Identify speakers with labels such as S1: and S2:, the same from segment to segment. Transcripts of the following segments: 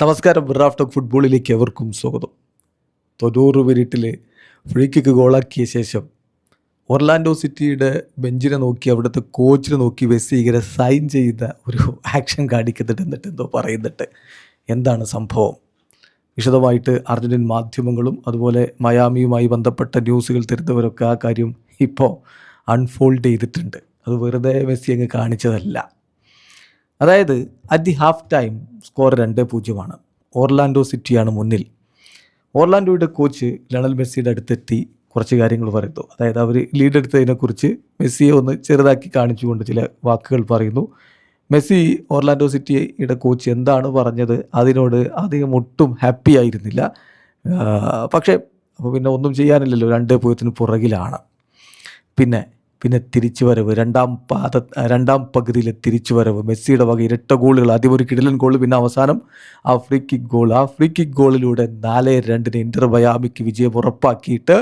S1: നമസ്കാരം. Raf talk ഫുട്ബോളിലേക്ക് എവർക്കും സ്വാഗതം. 90 മിനിറ്റിൽ ഫ്രീ കിക്ക് ഗോളാക്കിയ ശേഷം ഒർലാൻഡോ സിറ്റിയുടെ ബെഞ്ചിനെ നോക്കി, അവിടുത്തെ കോച്ചിനെ നോക്കി മെസ്സി ഇങ്ങനെ സൈൻ ചെയ്ത ഒരു ആക്ഷൻ കാണിക്കുന്നുണ്ട്. എന്നിട്ട് എന്തോ പറയുന്നുണ്ട്. എന്താണ് സംഭവം? വിശദമായിട്ട് അർജൻറ്റീൻ മാധ്യമങ്ങളും അതുപോലെ മയാമിയുമായി ബന്ധപ്പെട്ട ന്യൂസുകൾ തരുന്നവരൊക്കെ ആ കാര്യം ഇപ്പോൾ അൺഫോൾഡ് ചെയ്തിട്ടുണ്ട്. അത് വെറുതെ മെസ്സി അങ്ങ് കാണിച്ചതല്ല. അതായത് at the half time score 2-0. Orlando സിറ്റിയാണ് മുന്നിൽ. ഓർലാൻഡോയുടെ കോച്ച് ലയണൽ മെസ്സിയുടെ അടുത്തെത്തി കുറച്ച് കാര്യങ്ങൾ പറയുന്നു. അതായത് അവർ ലീഡ് എടുത്തതിനെക്കുറിച്ച് മെസ്സിയെ ഒന്ന് ചെറുതാക്കി കാണിച്ചുകൊണ്ട് ചില വാക്കുകൾ പറയുന്നു. മെസ്സി ഓർലാൻഡോ സിറ്റിയുടെ കോച്ച് എന്താണ് പറഞ്ഞത് അതിനോട് അധികം ഒട്ടും ഹാപ്പി ആയിരുന്നില്ല. പക്ഷേ അപ്പോൾ പിന്നെ ഒന്നും ചെയ്യാനില്ലല്ലോ, 2-0 പുറകിലാണ്. പിന്നെ തിരിച്ചു വരവ്, രണ്ടാം പകുതിയിലെ തിരിച്ചു വരവ്, മെസ്സിയുടെ വക ഇരട്ട ഗോളുകൾ, ആദ്യം ഒരു കിടിലൻ ഗോൾ, പിന്നെ അവസാനം ആ ഫ്രീ കിക്ക് ഗോളിലൂടെ 4-2 ഇന്റർ മയാമിക്ക് വിജയം ഉറപ്പാക്കിയിട്ട്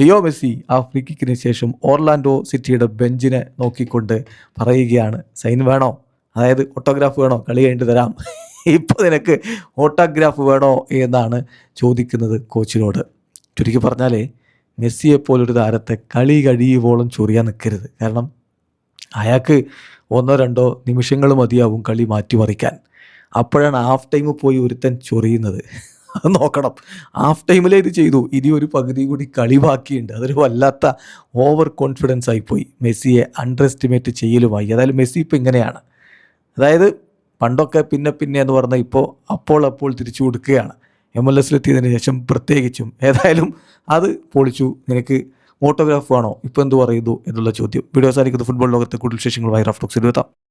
S1: ലിയോ മെസ്സി ആ ഫ്രീ കിക്കിന് ശേഷം ഓർലാൻഡോ സിറ്റിയുടെ ബെഞ്ചിനെ നോക്കിക്കൊണ്ട് പറയുകയാണ്, സൈൻ വേണോ? അതായത് ഓട്ടോഗ്രാഫ് വേണോ? കളി കഴിഞ്ഞിട്ട് തരാം. ഇപ്പോൾ നിനക്ക് ഓട്ടോഗ്രാഫ് വേണോ എന്നാണ് ചോദിക്കുന്നത് കോച്ചിനോട്. ചുരുക്കി പറഞ്ഞാൽ മെസ്സിയെപ്പോലൊരു താരത്തെ കളി കഴിയുവോളം ചൊറിയാൻ നിൽക്കരുത്. കാരണം അയാൾക്ക് 1-2 നിമിഷങ്ങൾ മതിയാവും കളി മാറ്റിമറിക്കാൻ. അപ്പോഴാണ് ഹാഫ് ടൈം പോയി ഒരുത്തൻ ചൊറിയുന്നത്. അത് നോക്കണം. ഹാഫ് ടൈമിലേ ഇത് ചെയ്തു, ഇനി ഒരു പകുതി കൂടി കളി ബാക്കിയുണ്ട്. അതൊരു വല്ലാത്ത ഓവർ കോൺഫിഡൻസ് ആയിപ്പോയി, മെസ്സിയെ അണ്ടർ എസ്റ്റിമേറ്റ് ചെയ്യലുമായി. ഏതായാലും മെസ്സി ഇപ്പോൾ ഇങ്ങനെയാണ്. അതായത് പണ്ടൊക്കെ പിന്നെ എന്ന് പറഞ്ഞാൽ ഇപ്പോൾ അപ്പോൾ തിരിച്ചു കൊടുക്കുകയാണ്. MLS-ലെത്തിയതിന് ശേഷം പ്രത്യേകിച്ചും. ഏതായാലും അത് പൊളിച്ചു. നിനക്ക് ഓട്ടോഗ്രാഫ് വേണോ? ഇപ്പോൾ എന്ത് പറയുന്നു എന്നുള്ള ചോദ്യം. വീഡിയോ സാധിക്കുന്നത് ഫുട്ബോൾ ലോകത്തെ കൂടുതൽ വിശേഷങ്ങളുമായി റാഫ് ടോക്സിൽ എത്താം.